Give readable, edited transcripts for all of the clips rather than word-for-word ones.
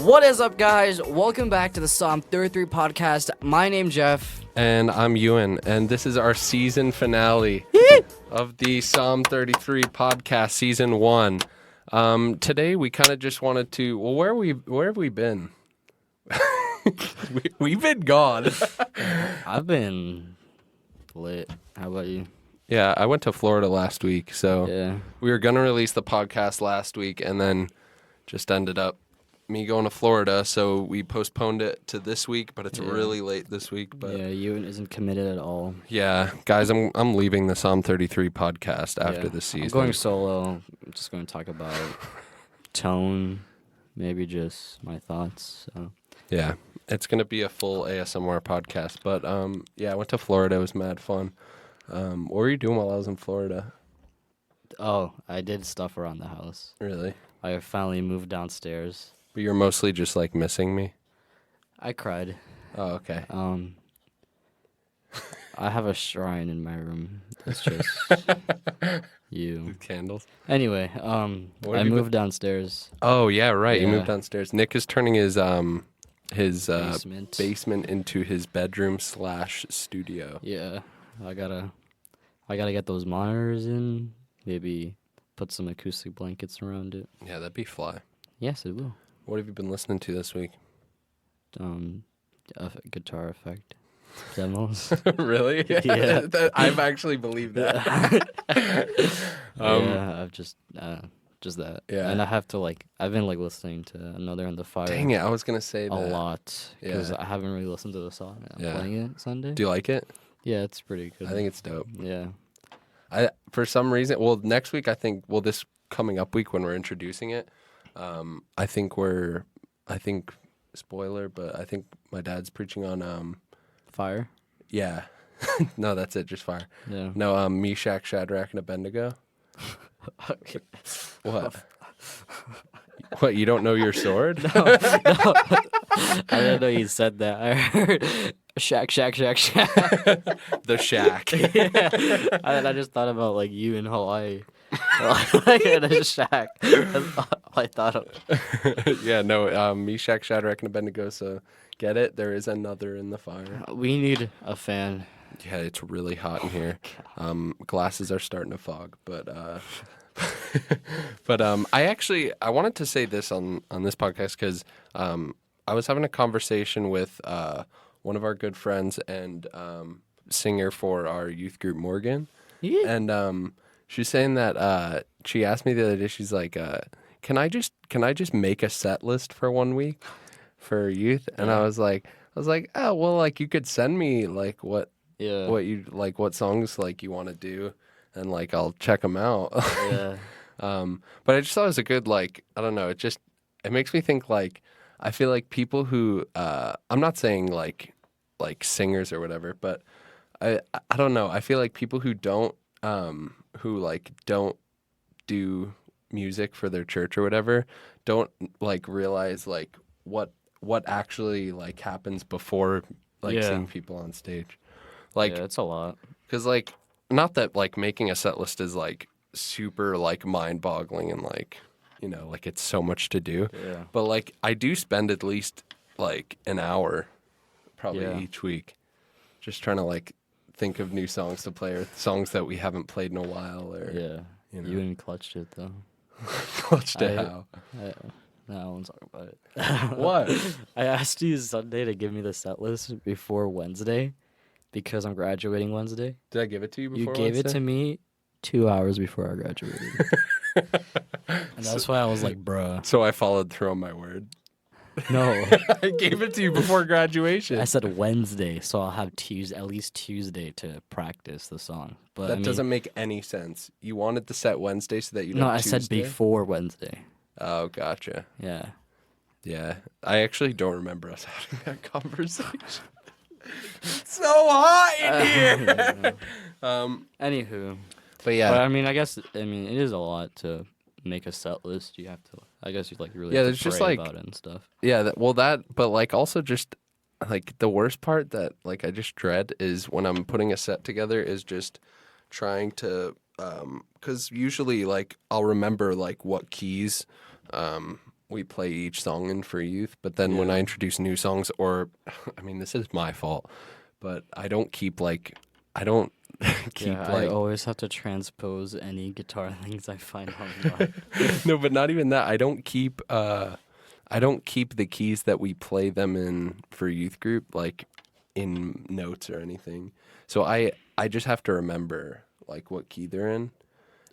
What is up, guys? Welcome back to the Psalm 33 podcast. My name's Jeff. And I'm Ewan, and this is our season finale of the Psalm 33 podcast, season 1. Today we kind of just wanted to, well, where have we been? We've been gone. I've been lit. How about you? Yeah, I went to Florida last week, so Yeah. we were going to release the podcast last week, and then just ended up me going to Florida, so we postponed it to this week, but it's really late this week. But Yeah, Ewan isn't committed at all. yeah, guys, I'm leaving the Psalm 33 podcast after this season. I'm going solo. I'm just going to talk about tone, maybe just my thoughts. So. Yeah, it's going to be a full ASMR podcast. But yeah, I went to Florida. It was mad fun. What were you doing while I was in Florida? Oh, I did stuff around the house. Really? I finally moved downstairs. But you're mostly just like missing me? I cried. Oh, okay. I have a shrine in my room. It's just you. Candles? Anyway, What I have you moved downstairs. Oh, yeah, right. You Yeah. moved downstairs. Nick is turning his Basement. basement into his bedroom/studio. Yeah, I gotta get those monitors in. Maybe put some acoustic blankets around it. Yeah, that'd be fly. Yes, it will. What have you been listening to this week? Guitar effect demos. Really? Yeah. I've actually believed that. Yeah, I've just that. Yeah. And I have to I've been listening to Another in the Fire. Dang it, I was going to say a that. lot because Yeah. I haven't really listened to the song. I'm Yeah. playing it Sunday. Do you like it? Yeah, it's pretty good. I think it's dope. Yeah. For some reason, well, next week, this coming up week when we're introducing it, I think spoiler, but I think my dad's preaching on, Fire. yeah. No, that's it, just fire. Yeah. No, Meshach, Shadrach, and Abednego. Okay. What? What, you don't know your sword? No. I didn't know you said that. I heard shack. The shack. Yeah. I just thought about you in Hawaii. In a shack. That's all I thought of. Yeah, no, Meshach, Shadrach, and Abednego, so get it? There is another in the fire. We need a fan. Yeah, it's really hot in here. Glasses are starting to fog, but I wanted to say this on this podcast because I was having a conversation with one of our good friends and singer for our youth group, Morgan, Yeah. and she's saying that she asked me the other day. She's like, "Can I just make a set list for 1 week for youth?" And I was like, "Oh, well, you could send me what." Yeah. What songs you want to do, and I'll check them out. Yeah. But I just thought it was a good I don't know, it makes me think I feel like people who I'm not saying like singers or whatever, but I don't know, I feel like people who don't don't do music for their church or whatever don't realize what actually happens before seeing people on stage. Yeah, it's a lot. Because, not that, making a set list is, super, mind-boggling and, it's so much to do. Yeah. But, I do spend at least, an hour probably Yeah. each week just trying to, think of new songs to play or songs that we haven't played in a while or, Yeah. you know. You and clutched it, though. clutched it how. No, I won't talk about it. What? I asked you Sunday to give me the set list before Wednesday because I'm graduating Wednesday. Did I give it to you before You gave it Wednesday? to me 2 hours before I graduated. And that's why I was like, bruh. So I followed through on my word. No. I gave it to you before graduation. I said Wednesday, so I'll have at least Tuesday to practice the song. But That doesn't make any sense. You wanted the set Wednesday so that you No, have I said Tuesday? before Wednesday. Oh, gotcha. Yeah. Yeah. I actually don't remember us having that conversation. It's so hot in here. Anywho. But yeah. But I guess it is a lot to make a set list. You have to, I guess you really Yeah, have there's to just, pray about it and stuff. Yeah, but also just the worst part that I just dread is when I'm putting a set together is just trying to because usually I'll remember what keys we play each song in for youth. But then when I introduce new songs, or I mean, this is my fault, but I don't keep I don't keep I always have to transpose any guitar things I find online. no, but not even that. I don't keep the keys that we play them in for youth group like in notes or anything. So I just have to remember like what key they're in.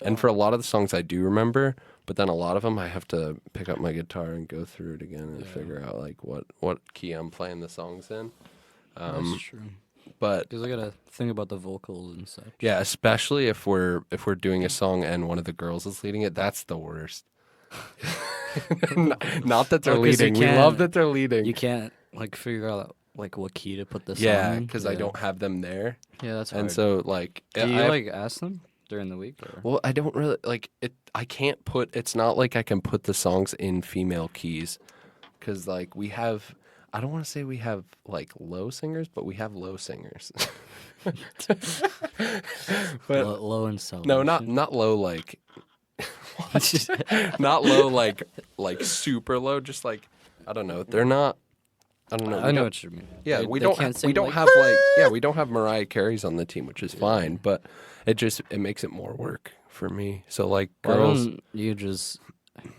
And for a lot of the songs I do remember, but then a lot of them I have to pick up my guitar and go through it again and figure out like what key I'm playing the songs in. That's true. But Because I gotta think about the vocals and such. yeah, especially if we're doing a song and one of the girls is leading it, that's the worst. Not that they're 'cause you leading. We can't- love that they're leading. You can't like figure out like what key to put the song Yeah, in. because I don't have them there, Yeah, that's hard. and so like, Do you I- like ask them during the week? Or? well, I don't really like it. I can't put. It's not like I can put the songs in female keys, because like we have. I don't want to say we have like low singers, but we have low singers. But Low and so. no, not low like. Not low like super low. Just like I don't know. They're not. I don't know. I know what you mean. Yeah, They we don't can't we sing don't like- have like we don't have Mariah Carey's on the team, which is fine, but it makes it more work for me. So like Why girls, don't you just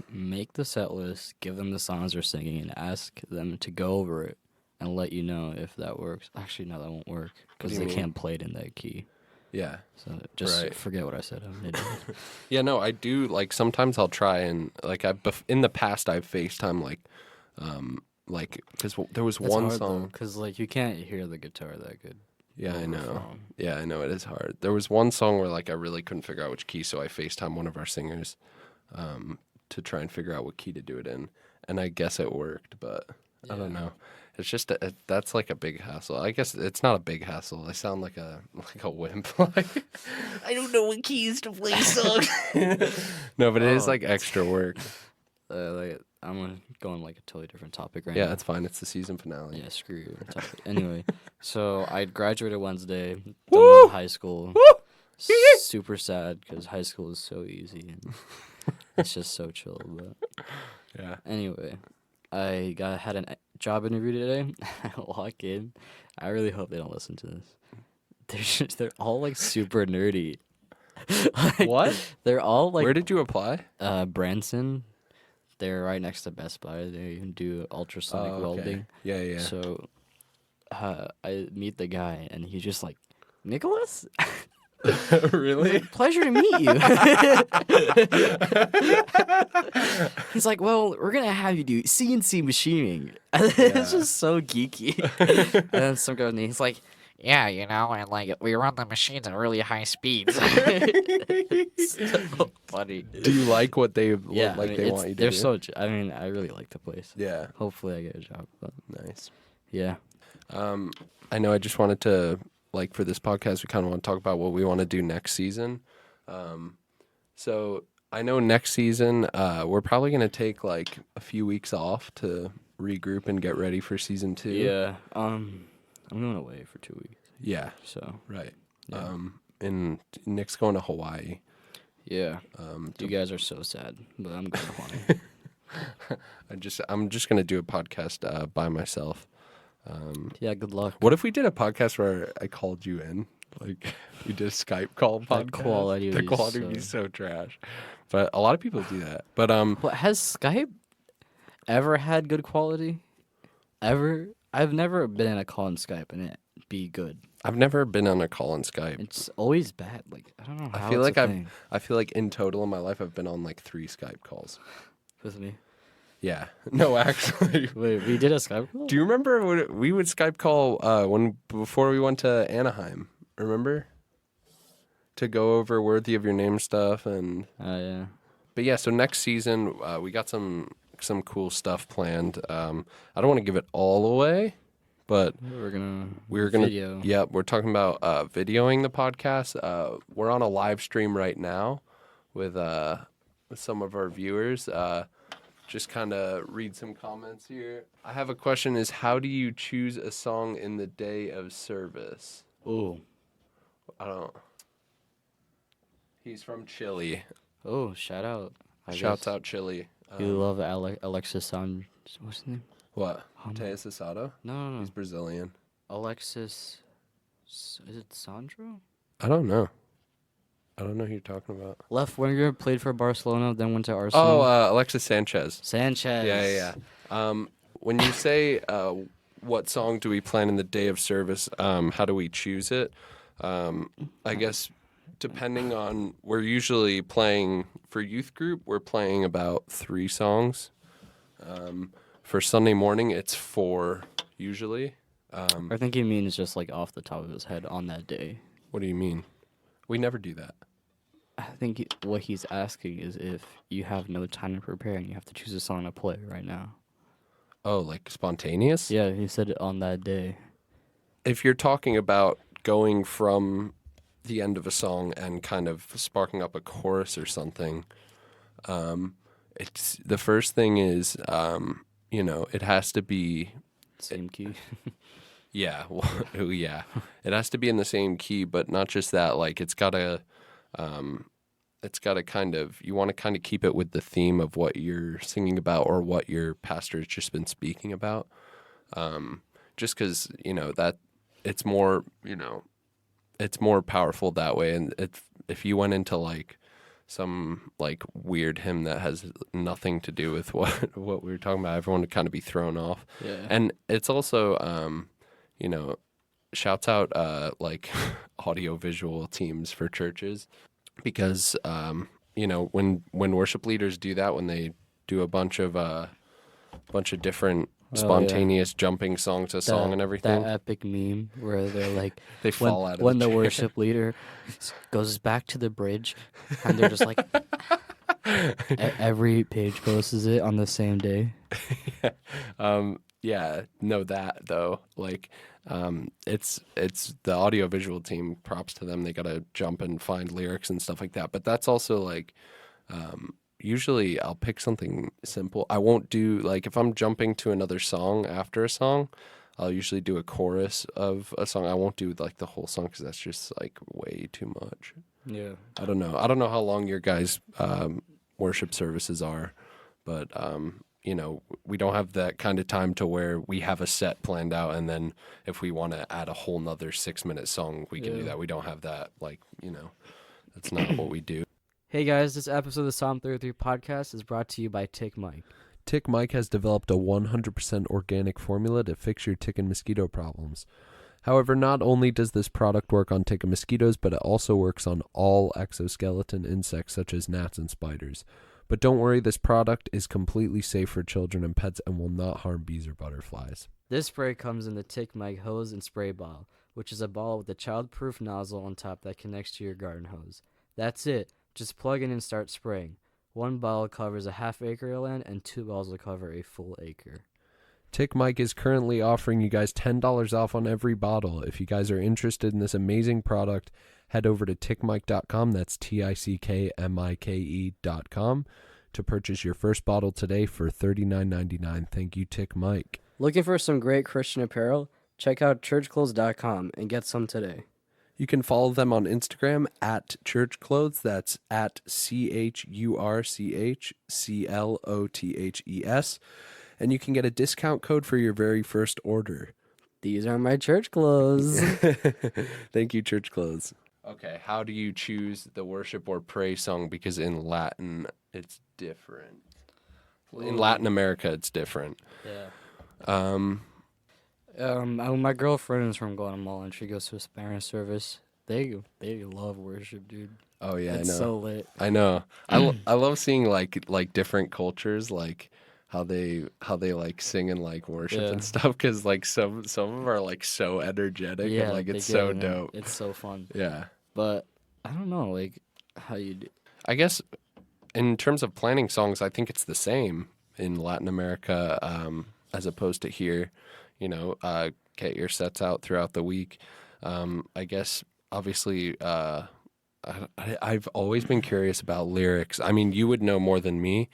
make the set list, give them the songs they're singing, and ask them to go over it and let you know if that works. Actually, no, that won't work because do they you mean? can't play it in that key. yeah. So just Right. forget what I said. I'm an idiot. Yeah, no, I do like sometimes I'll try and like in the past I've FaceTime like because there was one song. because like you can't hear the guitar that good. Yeah, I over know. phone. Yeah, I know it is hard. There was one song where like I really couldn't figure out which key, so I FaceTime one of our singers to try and figure out what key to do it in, and I guess it worked, but I don't know. It's just that's like a big hassle. I guess it's not a big hassle. I sound like a wimp. I don't know what keys to play songs. No, but it is Oh. like extra work. Like, I'm going like a totally different topic right Yeah, now. it's fine. It's the season finale. Yeah, screw your topic. Anyway, so I graduated Wednesday. Done Woo! with high school. Super sad because high school is so easy and it's just so chill. But Yeah. anyway, I had a job interview today. I walk in. I really hope they don't listen to this. They're all like super nerdy. Like, What? They're all like Where did you apply? Branson. They're right next to Best Buy. They do ultrasonic welding. Yeah, yeah. So I meet the guy, and he's just like, Nicholas? Really? Pleasure to meet you. He's like, well, we're going to have you do CNC machining. It's just so geeky. And then some guy, he's like, yeah, and like we run the machines at really high speeds. So funny. Do you like what they Yeah, like? They want you to they're do? so. I really like the place. Yeah, Hopefully, I get a job. But nice. yeah, I know. I just wanted to like for this podcast, we kind of want to talk about what we want to do next season. So I know next season we're probably gonna take like a few weeks off to regroup and get ready for season 2. yeah. I'm going away for 2 weeks. Yeah. So Right. Yeah. And Nick's going to Hawaii. yeah, you guys are so sad, but I'm going to Hawaii. I'm just gonna do a podcast by myself. Yeah, good luck. What if we did a podcast where I called you in? Like we did a Skype call podcast. That quality The would be quality would be so trash. But a lot of people do that. But What has Skype ever had good quality? Ever? I've never been in a call on Skype and it be good. I've never been on a call on Skype. It's always bad. Like I don't know how. I feel it's like a thing I feel like in total in my life I've been on like 3 Skype calls. with me. Yeah. No, actually. Wait, we did a Skype call? Do you remember when we would Skype call before we went to Anaheim? Remember? To go over Worthy of Your Name stuff and Yeah. but yeah, so next season we got some cool stuff planned. I don't want to give it all away, but We're gonna. Video. Yeah, we're talking about videoing the podcast. We're on a live stream right now with some of our viewers. Just kind of read some comments here. I have a question: is how do you choose a song in the day of service? Oh. I don't. He's from Chile. Oh, shout out. Shouts out Chile. You love Alexis San. What's his name? What? Mateus Asado? No. He's Brazilian. Alexis. Is it Sandro? I don't know. I don't know who you're talking about. Left winger, played for Barcelona, then went to Arsenal. Oh, Alexis Sanchez. Sanchez. Yeah. When you say what song do we plan in the day of service, how do we choose it? I guess depending on, we're usually playing, for youth group, we're playing about 3 songs. For Sunday morning, it's 4 usually. I think he means just like off the top of his head on that day. What do you mean? We never do that. I think what he's asking is if you have no time to prepare and you have to choose a song to play right now. Oh, like spontaneous? Yeah, he said it on that day. If you're talking about going from the end of a song and kind of sparking up a chorus or something, it's the first thing is, it has to be Same key. Yeah, yeah. It has to be in the same key, but not just that. Like it's gotta kind of, you want to kind of keep it with the theme of what you're singing about or what your pastor has just been speaking about. Just because that it's more it's more powerful that way. And if you went into like some like weird hymn that has nothing to do with what we were talking about, everyone would kind of be thrown off. Yeah. And it's also shouts out like audio-visual teams for churches, because when worship leaders do that, when they do a bunch of different spontaneous jumping song to song and everything, that epic meme where they're like they fall out of when the the chair. worship leader goes back to the bridge and they're just like every page posts it on the same day. Yeah, no, that though, like, it's the audio-visual team, props to them. They gotta jump and find lyrics and stuff like that. But that's also like, usually I'll pick something simple. I won't do, like, if I'm jumping to another song after a song, I'll usually do a chorus of a song. I won't do like the whole song because that's just like way too much. Yeah. I don't know how long your guys' worship services are, but we don't have that kind of time to where we have a set planned out, and then if we want to add a whole nother 6-minute song, we can do that. We don't have that, that's not what we do. Hey guys, this episode of the Psalm 33 podcast is brought to you by Tick Mike. Tick Mike has developed a 100% organic formula to fix your tick and mosquito problems. However, not only does this product work on tick and mosquitoes, but it also works on all exoskeleton insects such as gnats and spiders. But don't worry, this product is completely safe for children and pets and will not harm bees or butterflies. This spray comes in the Tick Mike hose and spray bottle, which is a bottle with a child-proof nozzle on top that connects to your garden hose. That's it. Just plug in and start spraying. 1 bottle covers a half-acre of land, and 2 bottles will cover a full acre. Tick Mike is currently offering you guys $10 off on every bottle. If you guys are interested in this amazing product, head over to tickmike.com. That's TICKMIKE.com to purchase your first bottle today for $39.99. Thank you, Tick Mike. Looking for some great Christian apparel? Check out churchclothes.com and get some today. You can follow them on Instagram at churchclothes. That's at CHURCHCLOTHES. And you can get a discount code for your very first order. These are my church clothes. Thank you, Church Clothes. Okay, how do you choose the worship or praise song? Because in Latin, it's different. In Latin America, it's different. Yeah. Um, My girlfriend is from Guatemala, and she goes to a Spanish service. They love worship, dude. oh yeah, It's I know. so lit. I know. I love seeing like different cultures, like how they like sing and like worship Yeah. and stuff. Because like some of them are like so energetic and like they it's get so it, man. dope. It's so fun. Yeah. But I don't know, like how you do. I guess in terms of planning songs, I think it's the same in Latin America as opposed to here. Get your sets out throughout the week. I guess obviously I've always been curious about lyrics. I mean, you would know more than me.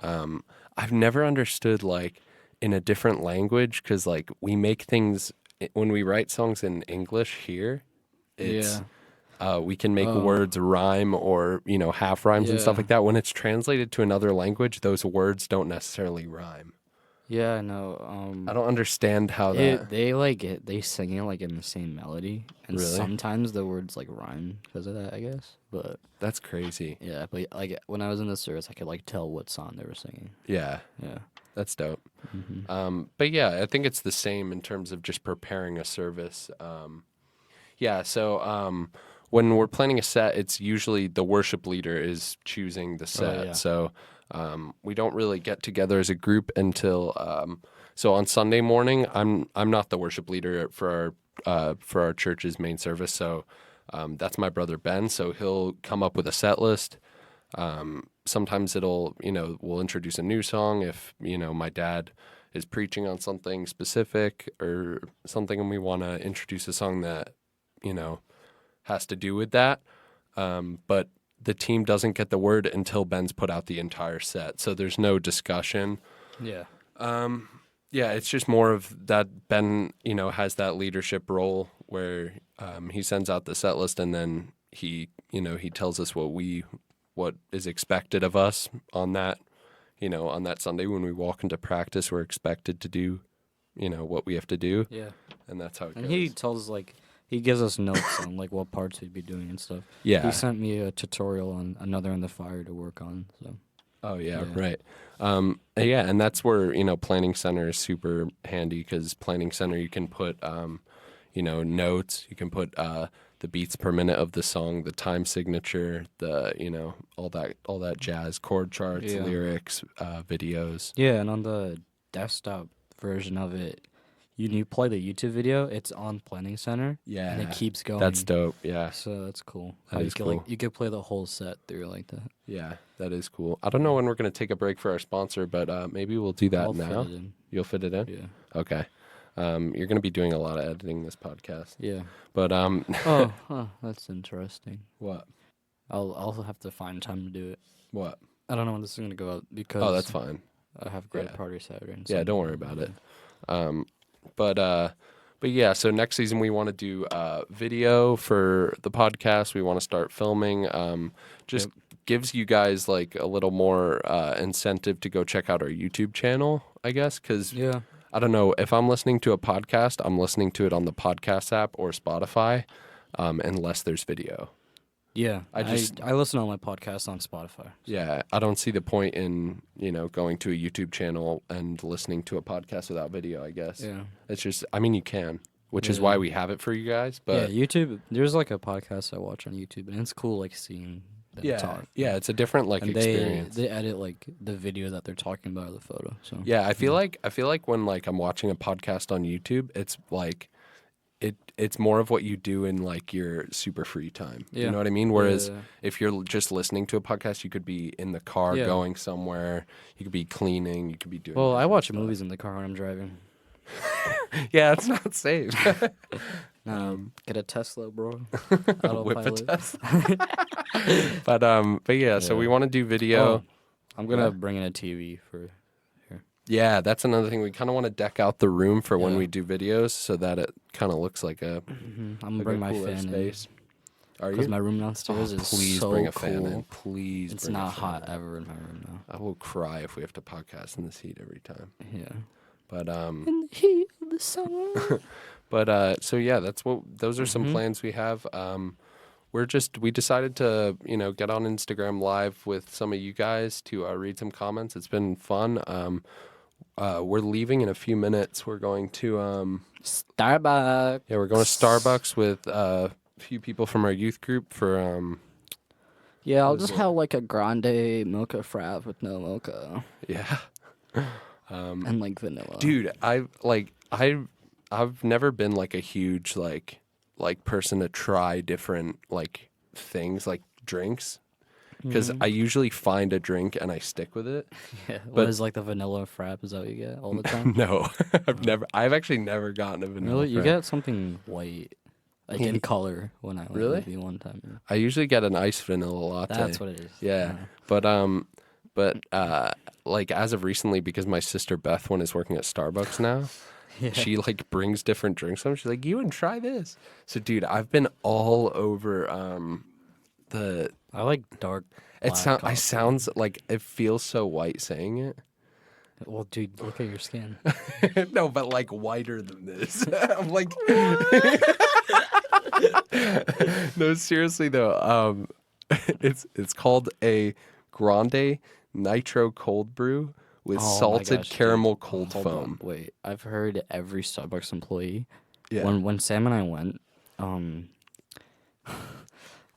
I've never understood like in a different language, because like we make things when we write songs in English here. It's we can make Oh. words rhyme or, half rhymes and stuff Yeah. like that. When it's translated to another language, those words don't necessarily rhyme. Yeah, I know. I don't understand how that. They sing it like in the same melody, and Really? sometimes the words like rhyme because of that, I guess. But That's crazy. yeah, but like when I was in the service, I could like tell what song they were singing. Yeah, Yeah. that's dope. Mm-hmm. But yeah, I think it's the same in terms of just preparing a service. Yeah, so when we're planning a set, it's usually the worship leader is choosing the set. yeah. So we don't really get together as a group until so on Sunday morning. I'm not the worship leader for our church's main service. So that's my brother Ben. So he'll come up with a set list. Sometimes we'll introduce a new song if, my dad is preaching on something specific or something and we want to introduce a song that, has to do with that. But the team doesn't get the word until Ben's put out the entire set. So there's no discussion. Yeah. Yeah, it's just more of that Ben, has that leadership role where he sends out the set list and then he tells us what is expected of us on that, on that Sunday when we walk into practice. We're expected to do, what we have to do, Yeah. and that's how it And goes. he tells he gives us notes on like what parts we'd be doing and stuff. Yeah. He sent me a tutorial on Another in the Fire to work on. So. Oh yeah, Yeah. right. Yeah, and that's where Planning Center is super handy because Planning Center you can put notes, you can put the beats per minute of the song, the time signature, the all that jazz, chord charts, Yeah. lyrics, videos. Yeah, and on the desktop version of it, you play the YouTube video. It's on Planning Center. Yeah, And it keeps going. that's dope. Yeah, So that's cool. That How is you could, cool. you could play the whole set through like that. yeah, that is cool. I don't know when we're gonna take a break for our sponsor, but maybe we'll do that I'll now. fit it in. You'll fit it in. Yeah. Okay. You're gonna be doing a lot of editing this podcast, Yeah. but Oh, that's interesting. what? I'll have to find time to do it. What? I don't know when this is gonna go out because Oh, that's fine. I have grad Yeah. party Saturday. And Yeah, Sunday. don't worry about it. But yeah, so next season we want to do video for the podcast. We want to start filming. Just gives you guys like a little more incentive to go check out our YouTube channel, I guess, because Yeah. I don't know if I'm listening to a podcast, I'm listening to it on the podcast app or Spotify, unless there's video. Yeah. I I listen to my podcast on Spotify. Yeah, I don't see the point in going to a YouTube channel and listening to a podcast without video. I guess. Yeah. It's just, I mean, you can, which is Yeah. why we have it for you guys. But yeah, YouTube. There's like a podcast I watch on YouTube, and it's cool like seeing them talk. yeah, it's a different And experience. they edit like the video that they're talking about or the photo. So Yeah, I feel like when like I'm watching a podcast on YouTube, it's like it's more of what you do in like your super free time. You Yeah. know what I mean? Whereas Yeah. if you're just listening to a podcast, you could be in the car Yeah. going somewhere, you could be cleaning, you could be doing Well, I different watch stuff. movies in the car when I'm driving. Yeah, it's not safe. Get a Tesla, bro. Whip a Autopilot. Tesla. but yeah, so Yeah. we want to do video. Oh, I'm gonna Yeah. bring in a TV for. Yeah, that's another thing. We kind of want to deck out the room for when Yeah. we do videos so that it kind of looks like a, I'm gonna like bring a my cooler fan space. Are because you? my room downstairs is Please so bring a cool. fan in. Please It's bring a not fan hot in. ever in my room now. I will cry if we have to podcast in this heat every time. Yeah. But In the heat of the summer. so yeah, those are some Mhm. plans we have. We decided to, get on Instagram Live with some of you guys to read some comments. It's been fun. We're leaving in a few minutes. We're going to Starbucks. we're going to Starbucks with a few people from our youth group for Yeah, I'll What is just it? have like a grande mocha frap with no mocha yeah. and like vanilla. Dude, I've never been like a huge like person to try different like things like drinks because I usually find a drink and I stick with it. Yeah, but- what is like the vanilla frap? Is that what you get all the time? No, I've actually never gotten a vanilla. Really? You Frap. get something white, like in color when I went Really? with you one time. Yeah. I usually get an iced vanilla latte. That's what it is. Yeah, but like as of recently, because my sister Beth one is working at Starbucks now, Yeah. She like brings different drinks home. She's like, you and try this. So dude, I've been all over the I like dark. I sounds like it feels so white saying it. Well, dude, look at your skin. No, but like whiter than this. I'm like, no, seriously though. It's called a Grande Nitro Cold Brew with Oh my salted gosh, dude. caramel cold Hold foam. on, wait. I've heard every Starbucks employee Yeah. when Sam and I went,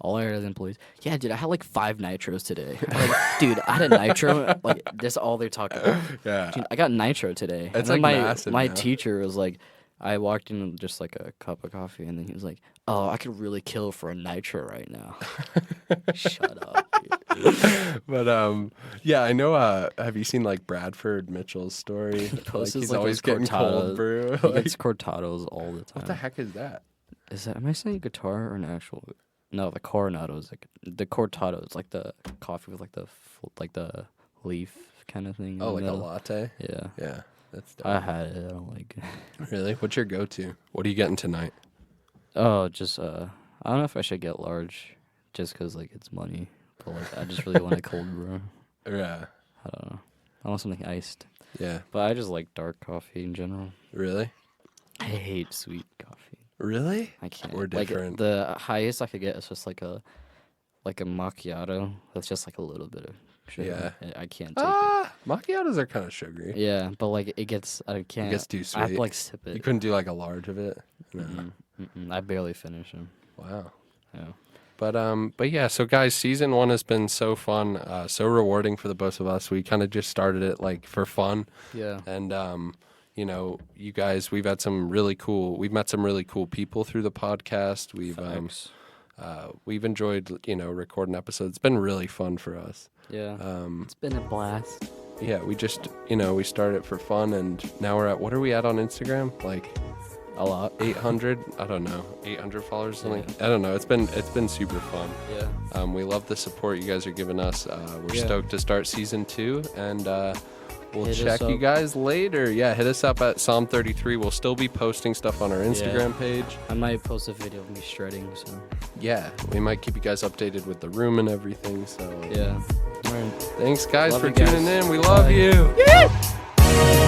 all our other employees, yeah, dude, I had like 5 nitros today. Like, dude, I had a nitro. Like, that's all they're talking about. Yeah. Dude, I got nitro today. It's, and then like, massive my now. teacher was like, I walked in with just like a cup of coffee, and then he was like, "Oh, I could really kill for a nitro right now." Shut up, dude. But yeah, I know. Have you seen like Bradford Mitchell's story? posts he's like always his getting cold cortados. brew. He Like, gets cortados all the time. what the heck is that? Is that? Am I saying guitar or an actual? No, the coronado is like the cortado is like the coffee with like the leaf kind of thing. in Oh, the like a middle. latte. Yeah, Yeah, that's dope. I had it. I don't like it. Really? What's your go-to? What are you getting tonight? Oh, just I don't know if I should get large, just cause like it's money. But like I just really want a cold brew. Yeah. I don't know. I want something iced. Yeah. But I just like dark coffee in general. Really? I hate sweet coffee. Really? I can't. We're different. Like the highest I could get is just like a macchiato. That's just like a little bit of sugar. I can't take it. Macchiatos are kind of sugary. Yeah, but like it gets. I can't. It gets too I have sweet. to like sip it. You couldn't do like a large of it. No. I barely finish them. Wow. Yeah. But yeah, so guys, season 1 has been so fun, so rewarding for the both of us. We kind of just started it like for fun. Yeah. And you know, you guys, we've met some really cool people through the podcast. We've enjoyed, you know, recording episodes. It's been really fun for us. Yeah. It's been a blast. Yeah, we just, you know, we started it for fun, and now we're at, what are we at on Instagram? Like A lot. 800, I don't know, 800 followers or something. Yeah. I don't know. It's been super fun. Yeah. We love the support you guys are giving us. We're Yeah. stoked to start season 2, and we'll Hit us check you up. guys later. Yeah, hit us up at Psalm 33. We'll still be posting stuff on our Instagram page. I might post a video of me shredding. So. Yeah, we might keep you guys updated with the room and everything. So Yeah. All right. thanks guys Love for you guys. tuning in. We love Bye. you.